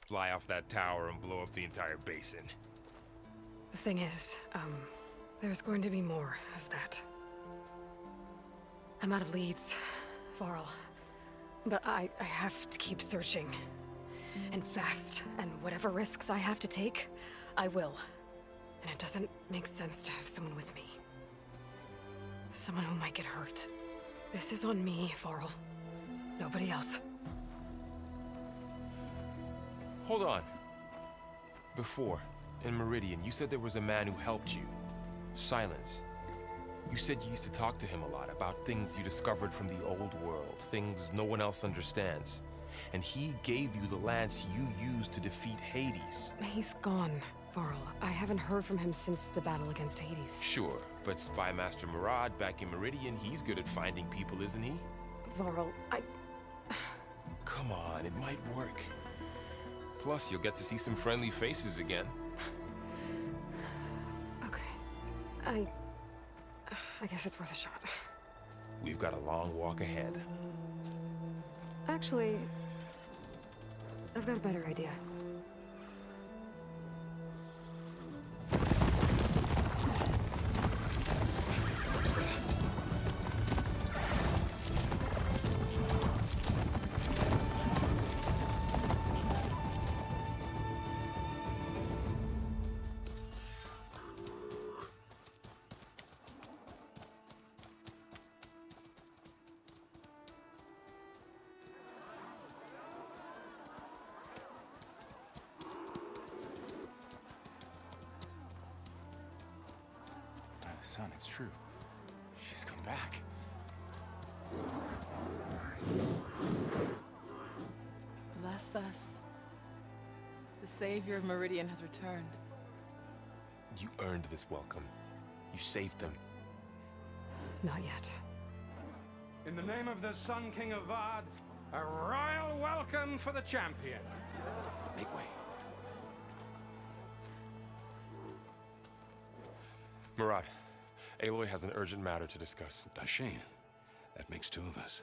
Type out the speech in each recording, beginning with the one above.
Fly off that tower and blow up the entire basin. The thing is, there's going to be more of that. I'm out of leads, Varl. But I have to keep searching. And fast, and whatever risks I have to take, I will. And it doesn't make sense to have someone with me. Someone who might get hurt. This is on me, Varl. Nobody else. Hold on. Before, in Meridian, you said there was a man who helped you. Silence. You said you used to talk to him a lot about things you discovered from the old world, things no one else understands. And he gave you the lance you used to defeat Hades. He's gone, Varl. I haven't heard from him since the battle against Hades. Sure, but Spy Master Murad back in Meridian, he's good at finding people, isn't he? Varl, Come on, it might work. Plus, you'll get to see some friendly faces again. Okay. I guess it's worth a shot. We've got a long walk ahead. Actually, I've got a better idea. Son, it's true. She's come back. Bless us. The savior of Meridian has returned. You earned this welcome. You saved them. Not yet. In the name of the Sun King of Vard, a royal welcome for the champion. Make way. Murad, Aloy has an urgent matter to discuss. Dashane, that makes two of us.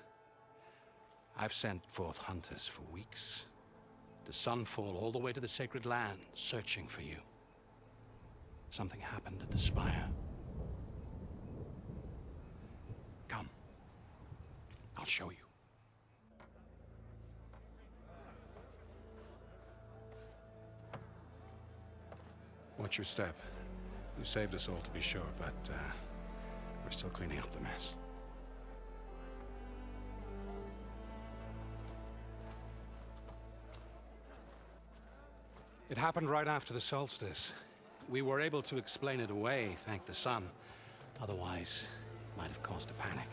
I've sent forth hunters for weeks. To Sunfall, all the way to the Sacred Land, searching for you. Something happened at the Spire. Come. I'll show you. Watch your step. You saved us all, to be sure, but we're still cleaning up the mess. It happened right after the solstice. We were able to explain it away, thank the sun. Otherwise, it might have caused a panic.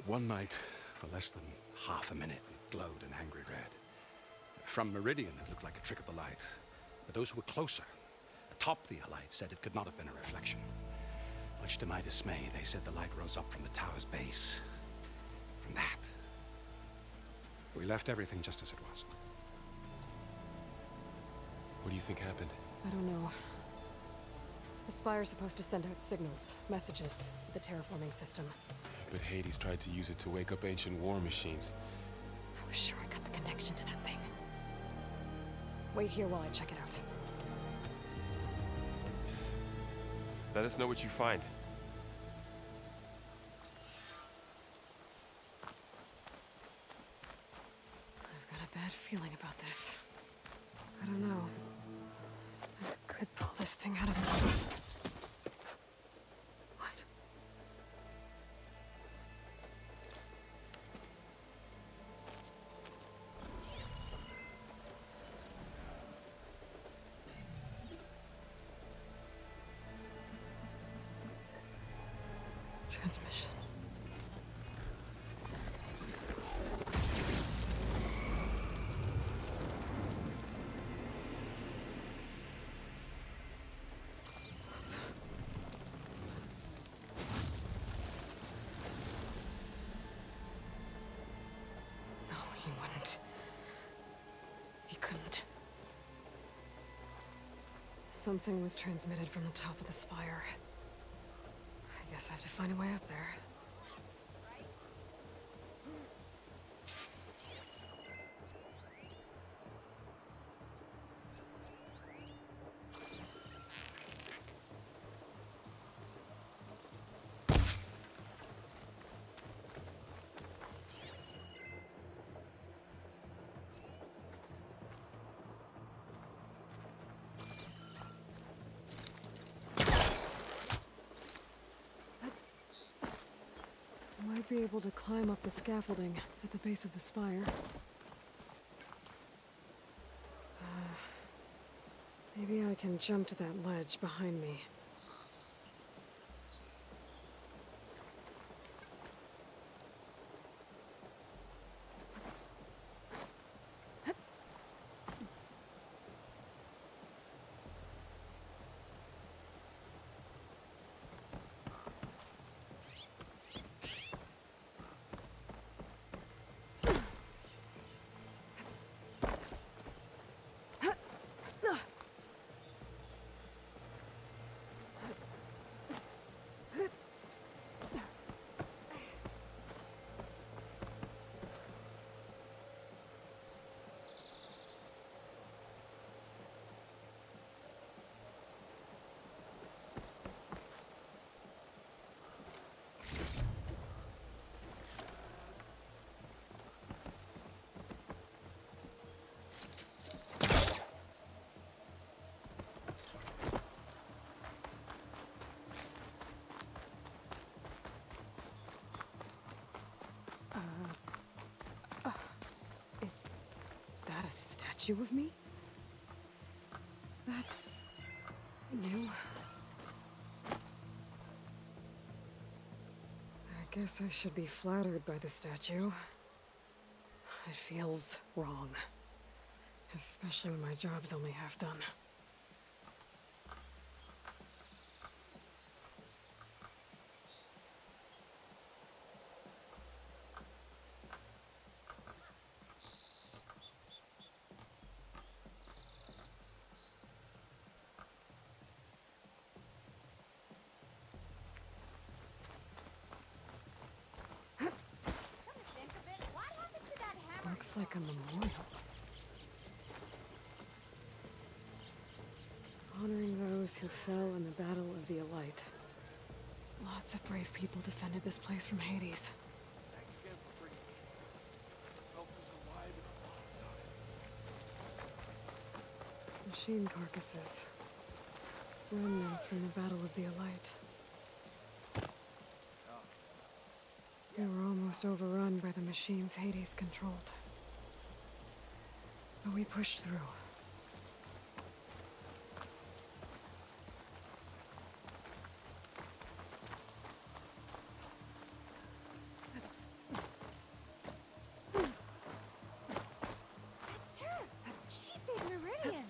One night, for less than half a minute, it glowed an angry red. From Meridian, it looked like a trick of the light. But those who were closer, atop the light, said it could not have been a reflection. Much to my dismay, they said the light rose up from the tower's base. From that. We left everything just as it was. What do you think happened? I don't know. The Spire's supposed to send out signals, messages, for the terraforming system. But Hades tried to use it to wake up ancient war machines. I was sure I got the connection to that thing. Wait here while I check it out. Let us know what you find. I've got a bad feeling about this. I don't know. I could pull this thing out of the... What? Transmission. No, he wouldn't. Something was transmitted from the top of the spire. I guess I have to find a way up there. Might be able to climb up the scaffolding at the base of the spire. Maybe I can jump to that ledge behind me. Is that a statue of me? That's new. I guess I should be flattered by the statue. It feels wrong. Especially when my job's only half done. Looks like a memorial. Honoring those who fell in the Battle of the Elite. Lots of brave people defended this place from Hades. Thanks again for bringing me here. I felt this alive in a long time. Machine carcasses. Remnants from the Battle of the Elite. They were almost overrun by the machines Hades controlled. But we pushed through. She saved Meridian!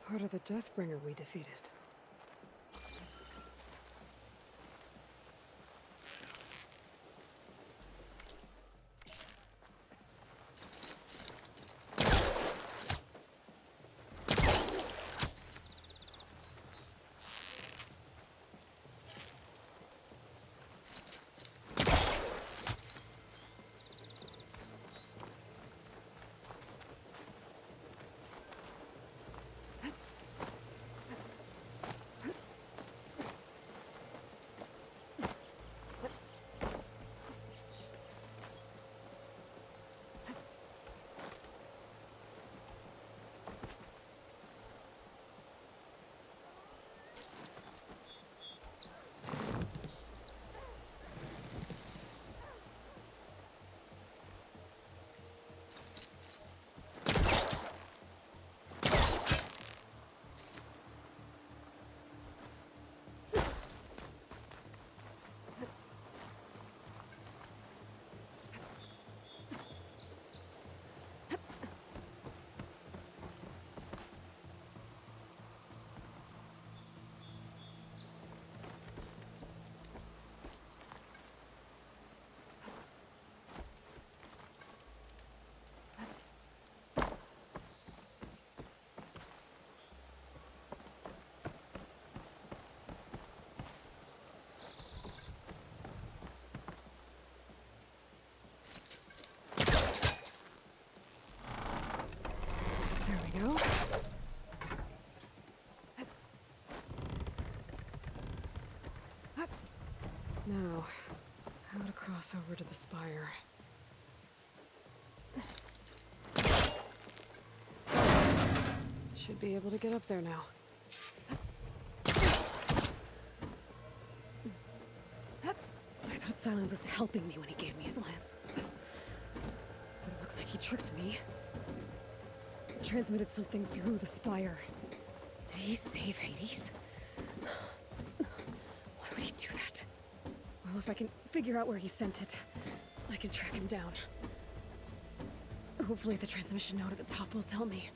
part of the Deathbringer we defeated. Go. Now, how to cross over to the spire. Should be able to get up there now. I thought Silence was helping me when he gave me his lance. But it looks like he tricked me. Transmitted something through the spire. Did he save Hades? Why would he do that? Well, if I can figure out where he sent it, I can track him down. Hopefully the transmission note at the top will tell me.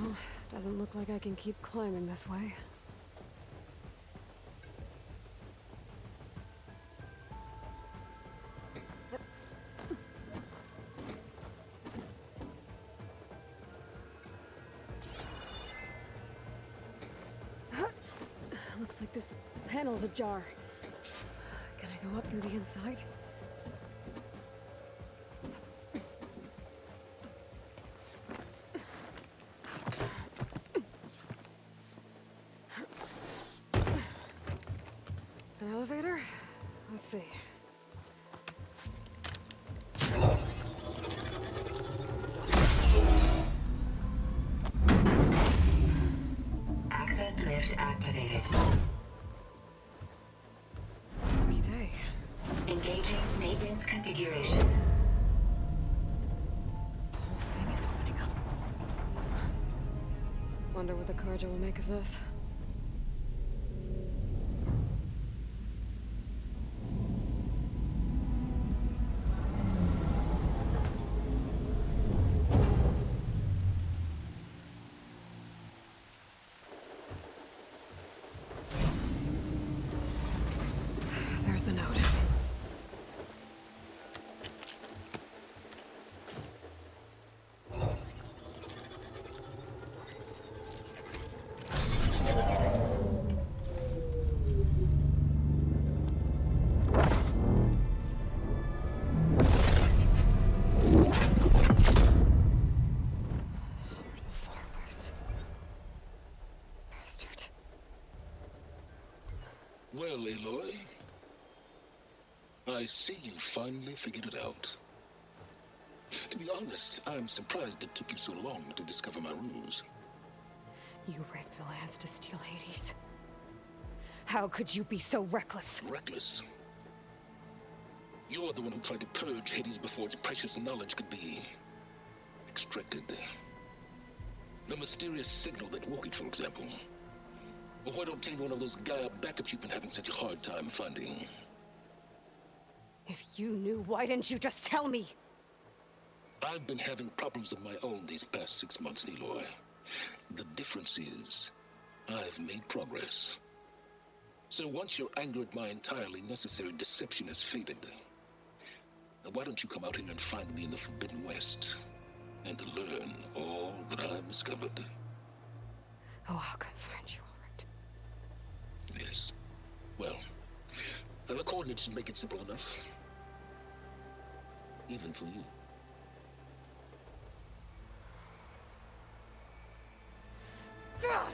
Well, doesn't look like I can keep climbing this way. Looks like this panel's ajar. Can I go up through the inside? An elevator? Let's see. Access lift activated. Lucky day. Engaging maintenance configuration. The whole thing is opening up. Wonder what the Carja will make of this. There's the note. Aloy. I see you finally figured it out. To be honest, I'm surprised it took you so long to discover my ruse. You rigged the lands to steal Hades. How could you be so reckless? Reckless? You're the one who tried to purge Hades before its precious knowledge could be extracted. The mysterious signal that woke it, for example. Or why to obtain one of those Gaia backups you've been having such a hard time finding. If you knew, why didn't you just tell me? I've been having problems of my own these past 6 months, Aloy. The difference is, I've made progress. So once your anger at my entirely necessary deception has faded, now why don't you come out here and find me in the Forbidden West, and learn all that I've discovered? Oh, I'll come find you, all right. Yes. Well, and the coordinates make it simple enough. Even for you. God!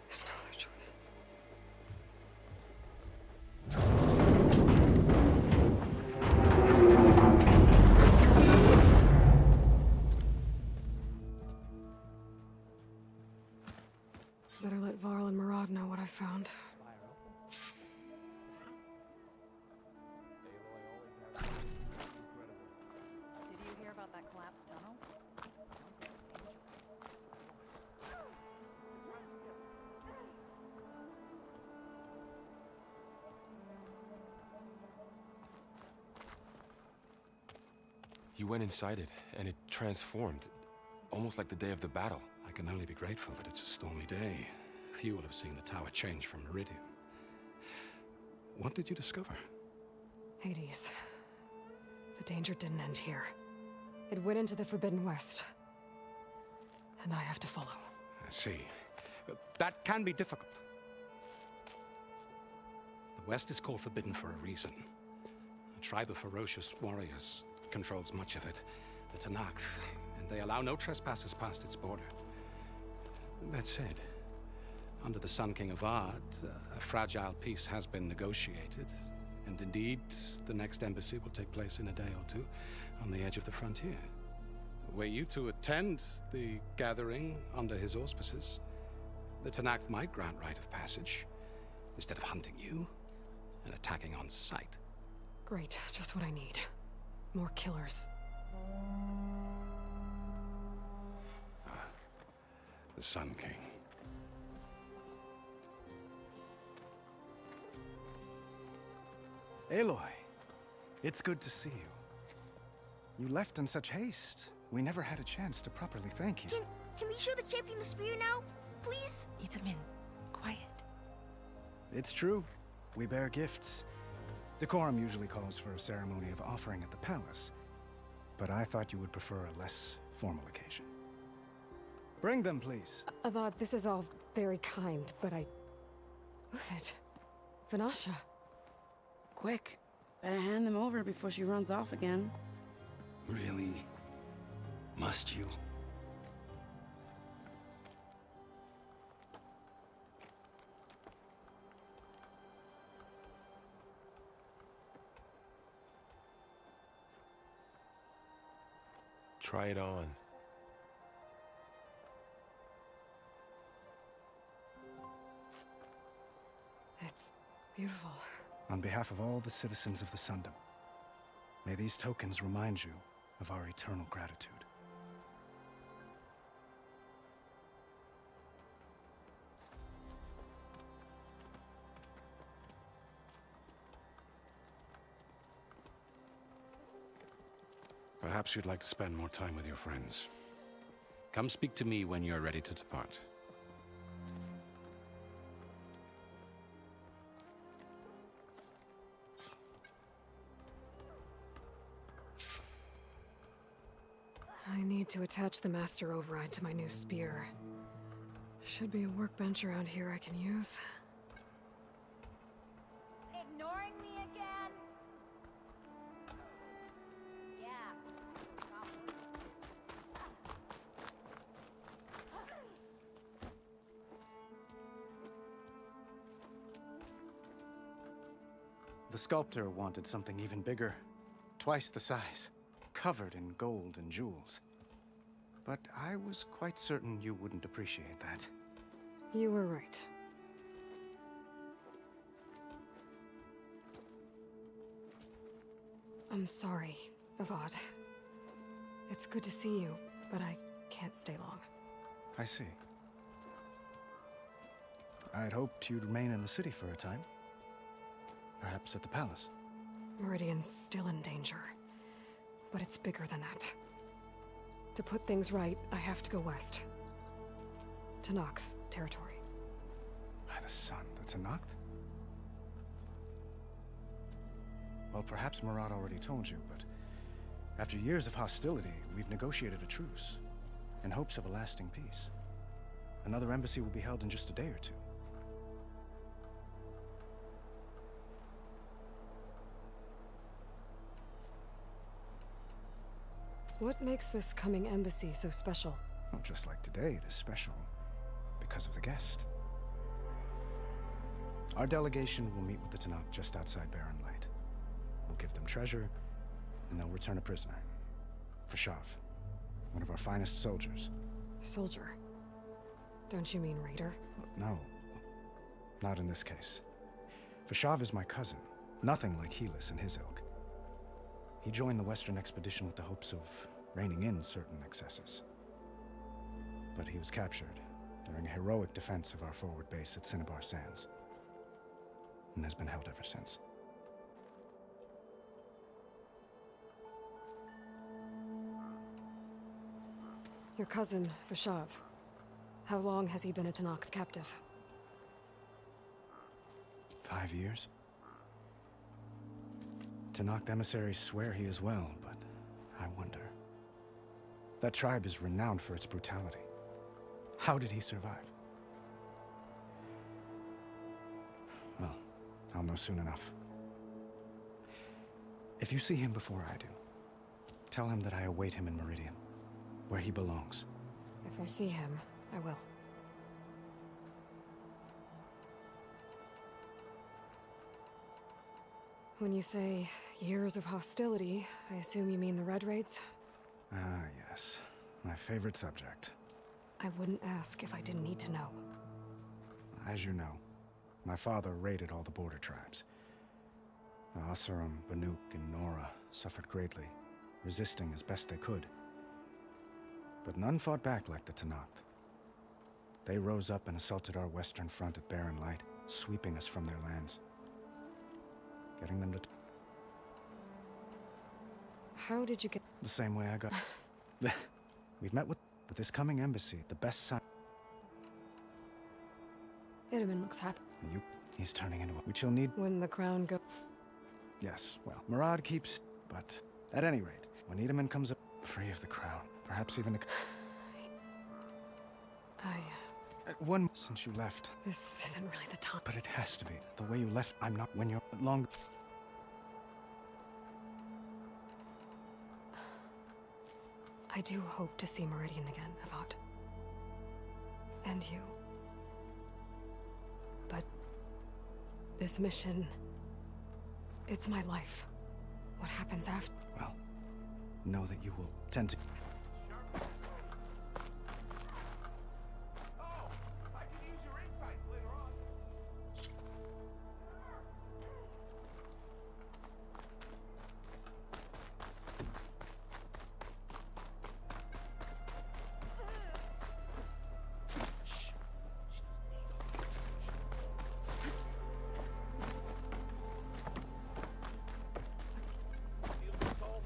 There's no other choice. Better let Varl and Murad know what I found. Did you hear about that collapsed tunnel? You went inside it, and it transformed. Almost like the day of the battle. I can only be grateful that it's a stormy day. Few will have seen the tower change from Meridian. What did you discover? Hades. The danger didn't end here. It went into the Forbidden West. And I have to follow. I see. That can be difficult. The West is called Forbidden for a reason. A tribe of ferocious warriors controls much of it. The Tenakth, and they allow no trespassers past its border. That said, under the Sun King Avad, a fragile peace has been negotiated. And indeed, the next embassy will take place in a day or two on the edge of the frontier. Were you to attend the gathering under his auspices, the Tenakth might grant right of passage, instead of hunting you and attacking on sight. Great, just what I need. More killers. The Sun King. Aloy, it's good to see you. You left in such haste. We never had a chance to properly thank you. Can we show the champion the spear now? Please? Itamin, quiet. It's true. We bear gifts. Decorum usually calls for a ceremony of offering at the palace, but I thought you would prefer a less formal occasion. Bring them, please. Avad, this is all very kind, but Who's it? Vanasha. Quick. Better hand them over before she runs off again. Really? Must you? Try it on. It's beautiful. On behalf of all the citizens of the Sundom, may these tokens remind you of our eternal gratitude. Perhaps you'd like to spend more time with your friends. Come speak to me when you're ready to depart. I need to attach the Master Override to my new spear. Should be a workbench around here I can use. Ignoring me again? Yeah. Probably. The sculptor wanted something even bigger, twice the size, covered in gold and jewels. But I was quite certain you wouldn't appreciate that. You were right. I'm sorry, Avad. It's good to see you, but I can't stay long. I see. I had hoped you'd remain in the city for a time. Perhaps at the palace. Meridian's still in danger. But it's bigger than that. To put things right, I have to go west. To Noct territory. By the sun, that's a Noct? Well, perhaps Murad already told you, but after years of hostility, we've negotiated a truce in hopes of a lasting peace. Another embassy will be held in just a day or two. What makes this coming embassy so special? Well, just like today, it is special because of the guest. Our delegation will meet with the Tenakth just outside Barren Light. We'll give them treasure, and they'll return a prisoner. Fashav, one of our finest soldiers. Soldier? Don't you mean raider? No, not in this case. Fashav is my cousin, nothing like Helis and his ilk. He joined the Western expedition with the hopes of reining in certain excesses. But he was captured during a heroic defense of our forward base at Cinnabar Sands, and has been held ever since. Your cousin, Fashav. How long has he been a Tenakth captive? 5 years? Tenakth emissaries swear he is well, but I wonder. That tribe is renowned for its brutality. How did he survive? Well, I'll know soon enough. If you see him before I do, tell him that I await him in Meridian, where he belongs. If I see him, I will. When you say years of hostility, I assume you mean the Red Raids? Ah, yes. My favorite subject. I wouldn't ask if I didn't need to know. As you know, my father raided all the border tribes. Asurum, Banuk, and Nora suffered greatly, resisting as best they could. But none fought back like the Tenakth. They rose up and assaulted our western front at Barren Light, sweeping us from their lands. Getting them to... How did you get... The same way I got... We've met with this coming embassy, the best sign... Itamen looks happy. He's turning into a... Which you'll need... When the crown goes... Yes, well, Murad keeps... But, at any rate, when Itamen comes up free of the crown, perhaps even a... One since you left. This isn't really the time. But it has to be. The way you left, I'm not when you're long... I do hope to see Meridian again, Avad. And you. But... this mission... it's my life. What happens after... Well, know that you will tend to...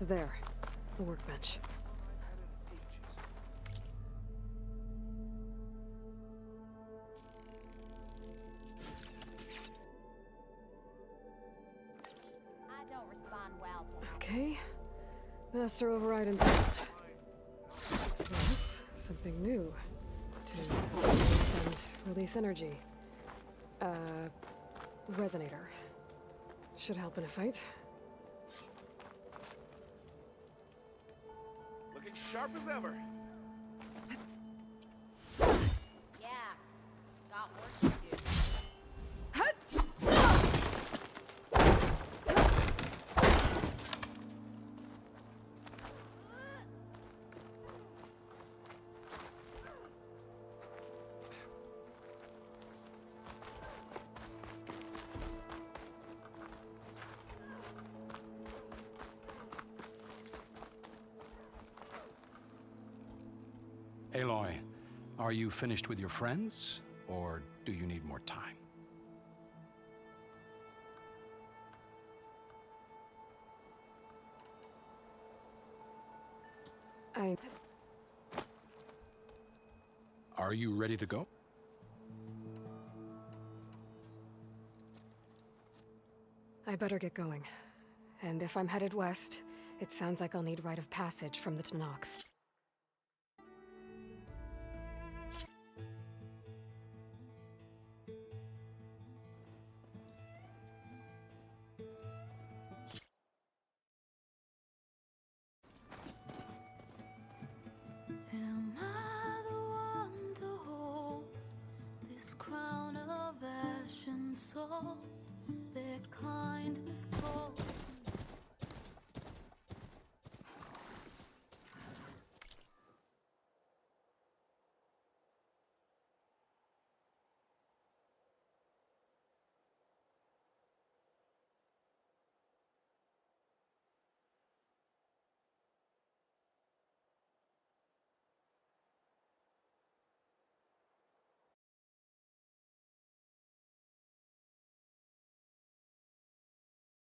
There. The workbench. I don't respond well to... Okay. Master override installed. Yes, something new. to and release energy. Resonator. Should help in a fight. Looking sharp as ever. Yeah. Got work to do. Aloy, are you finished with your friends, or do you need more time? Are you ready to go? I better get going. And if I'm headed west, it sounds like I'll need rite of passage from the Tenakth.